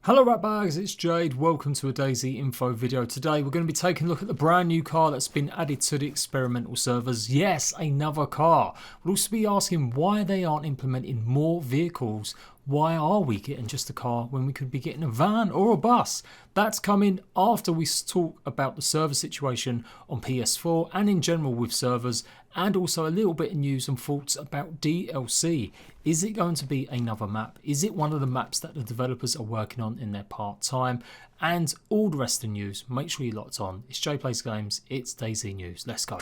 Hello ratbags, it's Jade. Welcome to a DayZ info video. Today we're going to be taking a look at the brand new car that's been added to the experimental servers. Yes, another car. We'll also be asking why they aren't implementing more vehicles. Why are we getting just a car when we could be getting a van or a bus? That's coming after we talk about the server situation on PS4 and in general with servers, and also a little bit of news and thoughts about DLC. Is it going to be another map? Is it one of the maps that the developers are working on in their part-time? And all the rest of the news. Make sure you're locked on. It's JADE-PLAYS-GAMES, it's DayZ News. Let's go.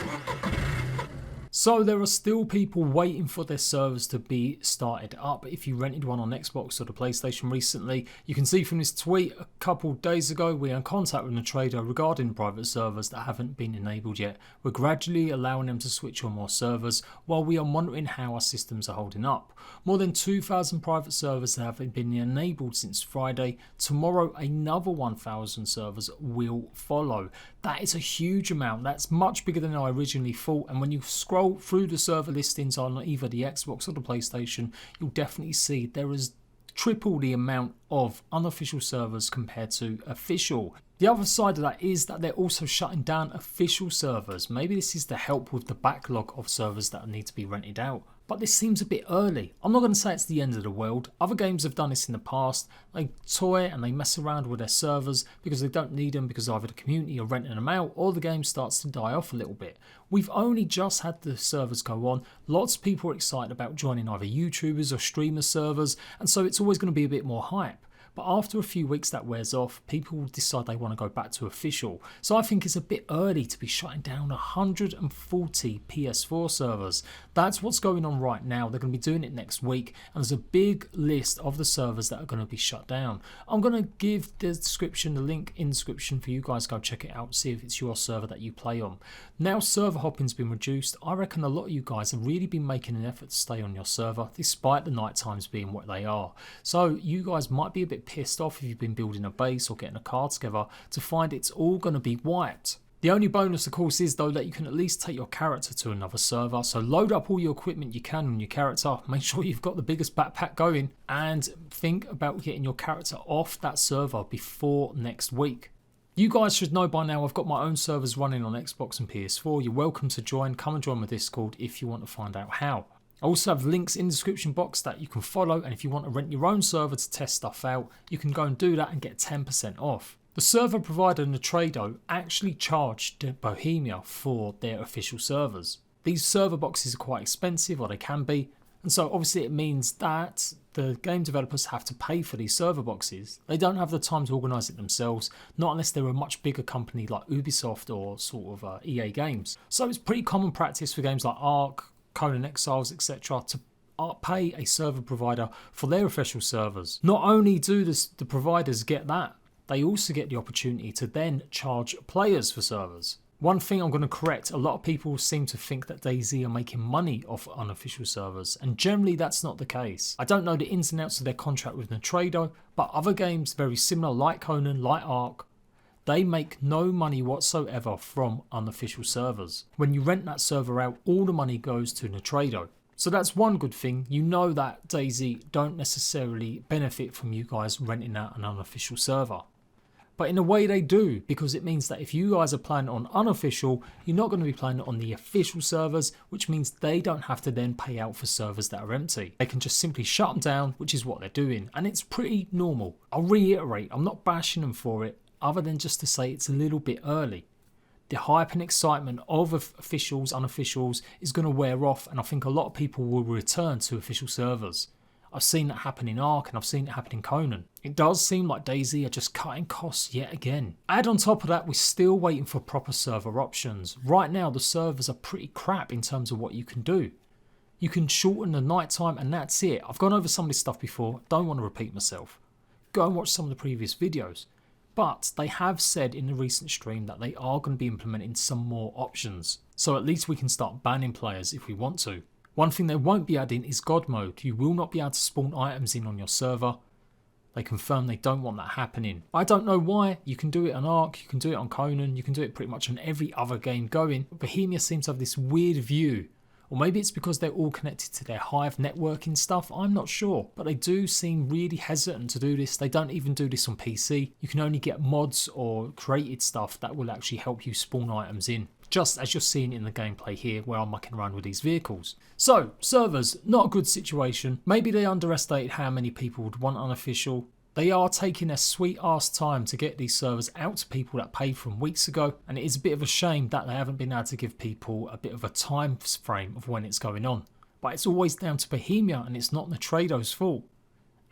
So there are still people waiting for their servers to be started up. If you rented one on Xbox or the PlayStation recently, you can see from this tweet a couple days ago we are in contact with nitrado regarding private servers that haven't been enabled yet. We're gradually allowing them to switch on more servers while we are monitoring how our systems are holding up. More than 2,000 private servers have been enabled since Friday. Tomorrow another 1,000 servers will follow. That is a huge amount. That's much bigger than I originally thought, and when you scroll through the server listings on either the Xbox or the PlayStation, you'll definitely see there is triple the amount of unofficial servers compared to official. The other side of that is that they're also shutting down official servers. Maybe this is to help with the backlog of servers that need to be rented out. But this seems a bit early. I'm not going to say it's the end of the world. Other games have done this in the past. They toy and they mess around with their servers because they don't need them because either the community are renting them out or the game starts to die off a little bit. We've only just had the servers go on. Lots of people are excited about joining either YouTubers or streamer servers, and so it's always going to be a bit more hype. But after a few weeks that wears off, people decide they want to go back to official. So I think it's a bit early to be shutting down 140 PS4 servers. That's what's going on right now. They're going to be doing it next week, and there's a big list of the servers that are going to be shut down. I'm going to give the description, the link in the description for you guys to go check it out, see if it's your server that you play on. Now server hopping's been reduced. I reckon a lot of you guys have really been making an effort to stay on your server despite the night times being what they are. So you guys might be a bit pissed off if you've been building a base or getting a car together to find it's all going to be wiped. The only bonus of course is though that you can at least take your character to another server, so load up all your equipment you can on your character, make sure you've got the biggest backpack going, and think about getting your character off that server before next week. You guys should know by now I've got my own servers running on Xbox and PS4. You're welcome to join. Come and join my Discord if you want to find out how. I also have links in the description box that you can follow, and if you want to rent your own server to test stuff out, you can go and do that and get 10% off. The server provider nitrado actually charged Bohemia for their official servers. These server boxes are quite expensive, or they can be, and so obviously it means that the game developers have to pay for these server boxes. They don't have the time to organise it themselves, not unless they're a much bigger company like Ubisoft or sort of EA Games. So it's pretty common practice for games like Ark, Conan Exiles, etc. to pay a server provider for their official servers. Not only do the providers get that, they also get the opportunity to then charge players for servers. One thing I'm going to correct, a lot of people seem to think that DayZ are making money off unofficial servers, and generally that's not the case. I don't know the ins and outs of their contract with nitrado, but other games very similar like Conan, like Ark, they make no money whatsoever from unofficial servers. When you rent that server out, all the money goes to nitrado. So that's one good thing. You know that DayZ don't necessarily benefit from you guys renting out an unofficial server. But in a way they do, because it means that if you guys are playing on unofficial, you're not going to be playing on the official servers, which means they don't have to then pay out for servers that are empty. They can just simply shut them down, which is what they're doing, and it's pretty normal. I'll reiterate, I'm not bashing them for it, other than just to say it's a little bit early. The hype and excitement of officials, unofficials is going to wear off, and I think a lot of people will return to official servers. I've seen that happen in Ark and I've seen it happen in Conan. It does seem like DayZ are just cutting costs yet again. Add on top of that, we're still waiting for proper server options. Right now the servers are pretty crap in terms of what you can do. You can shorten the night time and that's it. I've gone over some of this stuff before, don't want to repeat myself. Go and watch some of the previous videos. But they have said in the recent stream that they are going to be implementing some more options. So at least we can start banning players if we want to. One thing they won't be adding is God mode. You will not be able to spawn items in on your server. They confirm they don't want that happening. I don't know why. You can do it on Ark, you can do it on Conan, you can do it pretty much on every other game going. Bohemia seems to have this weird view Or maybe it's because they're all connected to their Hive networking stuff, I'm not sure. But they do seem really hesitant to do this. They don't even do this on PC. You can only get mods or created stuff that will actually help you spawn items in. Just as you're seeing in the gameplay here where I'm mucking around with these vehicles. So, servers, not a good situation. Maybe they underestimated how many people would want unofficial. They are taking their sweet ass time to get these servers out to people that paid from weeks ago, and it is a bit of a shame that they haven't been able to give people a bit of a time frame of when it's going on. But it's always down to Bohemia, and it's not Nitrado's fault.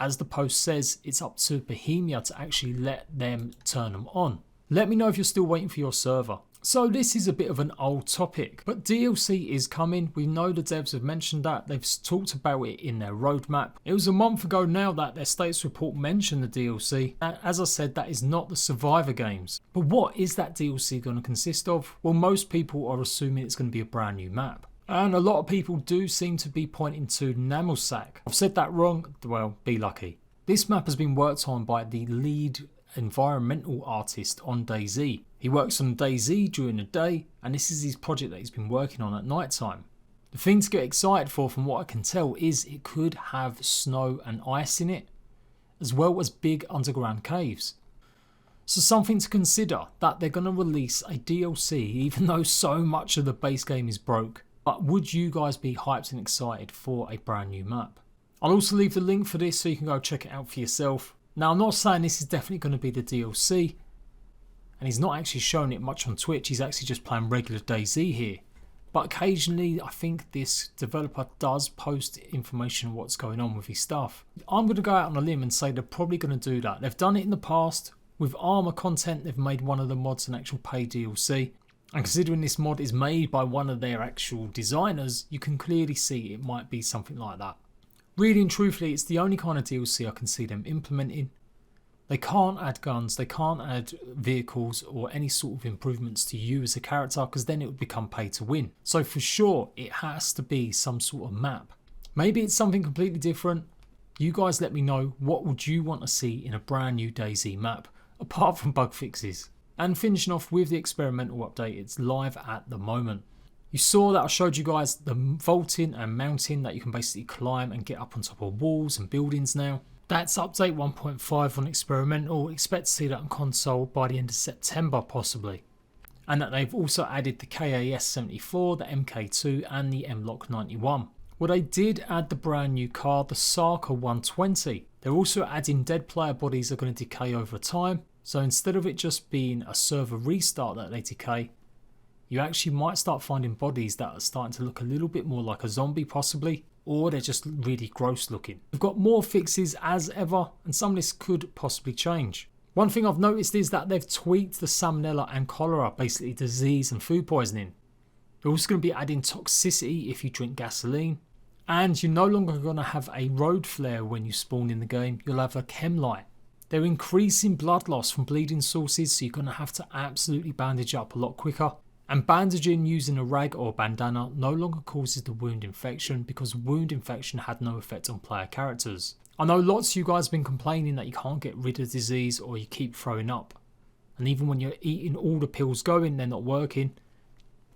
As the post says, it's up to Bohemia to actually let them turn them on. Let me know if you're still waiting for your server. So this is a bit of an old topic, but DLC is coming. We know the devs have mentioned that. They've talked about it in their roadmap. It was a month ago now that their status report mentioned the DLC. And as I said, that is not the Survivor games. But what is that DLC going to consist of? Well, most people are assuming it's going to be a brand new map. And a lot of people do seem to be pointing to Namelsack. I've said that wrong. Well, be lucky. This map has been worked on by the lead environmental artist on DAYZ. He works on DAYZ during the day, and this is his project that he's been working on at night time. The thing to get excited for, from what I can tell, is it could have snow and ice in it, as well as big underground caves. So something to consider, that they're going to release a DLC even though so much of the base game is broke. But would you guys be hyped and excited for a brand new map? I'll also leave the link for this so you can go check it out for yourself. Now, I'm not saying this is definitely going to be the DLC, and he's not actually showing it much on Twitch. He's actually just playing regular DayZ here. But occasionally, I think this developer does post information on what's going on with his stuff. I'm going to go out on a limb and say they're probably going to do that. They've done it in the past. With armor content, they've made one of the mods an actual paid DLC. And considering this mod is made by one of their actual designers, you can clearly see it might be something like that. Really and truthfully, it's the only kind of DLC I can see them implementing. They can't add guns, they can't add vehicles or any sort of improvements to you as a character, because then it would become pay to win. So for sure, it has to be some sort of map. Maybe it's something completely different. You guys let me know, what would you want to see in a brand new DayZ map, apart from bug fixes? And finishing off with the experimental update, it's live at the moment. You saw that I showed you guys the vaulting and mounting that you can basically climb and get up on top of walls and buildings now. That's update 1.5 on experimental. Expect to see that on console by the end of September possibly. And that they've also added the KAS-74, the MK2 and the MLOC 91. Well, they did add the brand new car, the Sarka 120. They're also adding dead player bodies that are going to decay over time. So instead of it just being a server restart that they decay, you actually might start finding bodies that are starting to look a little bit more like a zombie possibly, or they're just really gross looking. We've got more fixes as ever, and some of this could possibly change. One thing I've noticed is that they've tweaked the salmonella and cholera, basically disease and food poisoning. They're also going to be adding toxicity if you drink gasoline, and you're no longer going to have a road flare when you spawn in the game, you'll have a chem light. They're increasing blood loss from bleeding sources, so you're going to have to absolutely bandage up a lot quicker. And bandaging using a rag or bandana no longer causes the wound infection, because wound infection had no effect on player characters. I know lots of you guys have been complaining that you can't get rid of disease or you keep throwing up. And even when you're eating all the pills going, they're not working.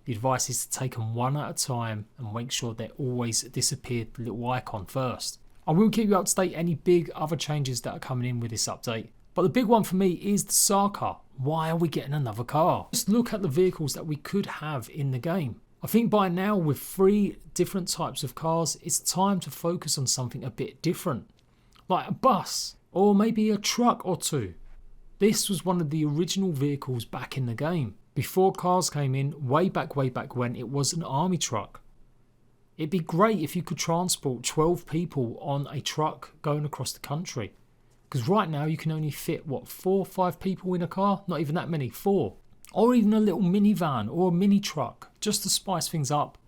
The advice is to take them one at a time and make sure they're always disappeared the little icon first. I will keep you up to date any big other changes that are coming in with this update. But the big one for me is the Sarka. Why are we getting another car? Just look at the vehicles that we could have in the game. I think by now, with 3 different types of cars, it's time to focus on something a bit different. Like a bus, or maybe a truck or 2. This was one of the original vehicles back in the game. Before cars came in, way back when, it was an army truck. It'd be great if you could transport 12 people on a truck going across the country. Because right now you can only fit, what, 4 or 5 people in a car? Not even that many, 4. Or even a little minivan or a mini truck, just to spice things up.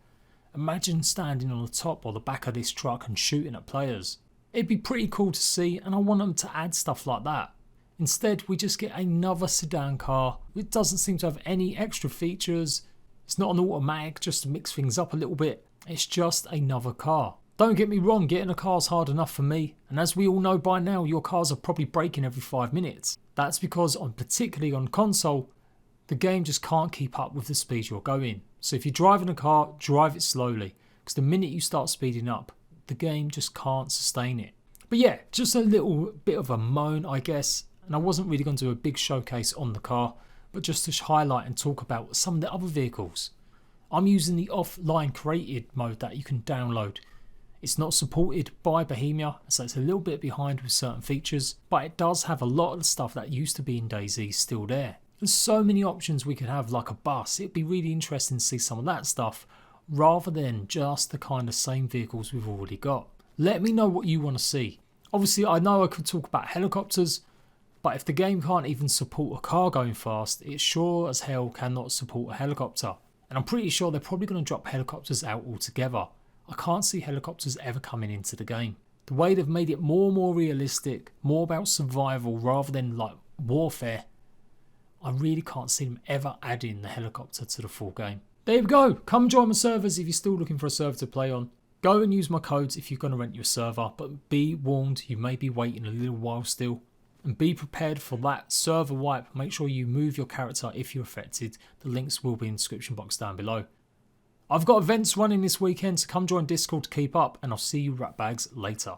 Imagine standing on the top or the back of this truck and shooting at players. It'd be pretty cool to see, and I want them to add stuff like that. Instead, we just get another sedan car. It doesn't seem to have any extra features. It's not an automatic, just to mix things up a little bit. It's just another car. Don't get me wrong, getting a car's hard enough for me, and as we all know by now, your cars are probably breaking every 5 minutes. That's because, particularly on console, the game just can't keep up with the speed you're going. So if you're driving a car, drive it slowly, because the minute you start speeding up, the game just can't sustain it. But yeah, just a little bit of a moan, I guess, and I wasn't really going to do a big showcase on the car, but just to highlight and talk about some of the other vehicles. I'm using the offline created mode that you can download. It's not supported by Bohemia, so it's a little bit behind with certain features, but it does have a lot of the stuff that used to be in DayZ still there. There's so many options we could have, like a bus. It'd be really interesting to see some of that stuff rather than just the kind of same vehicles we've already got. Let me know what you want to see. Obviously, I know I could talk about helicopters, but if the game can't even support a car going fast, it sure as hell cannot support a helicopter. And I'm pretty sure they're probably going to drop helicopters out altogether. I can't see helicopters ever coming into the game. The way they've made it more and more realistic, more about survival rather than like warfare, I really can't see them ever adding the helicopter to the full game. There you go. Come join my servers if you're still looking for a server to play on. Go and use my codes if you're going to rent your server, but be warned, you may be waiting a little while still. And be prepared for that server wipe. Make sure you move your character if you're affected. The links will be in the description box down below. I've got events running this weekend, so come join Discord to keep up, and I'll see you ratbags later.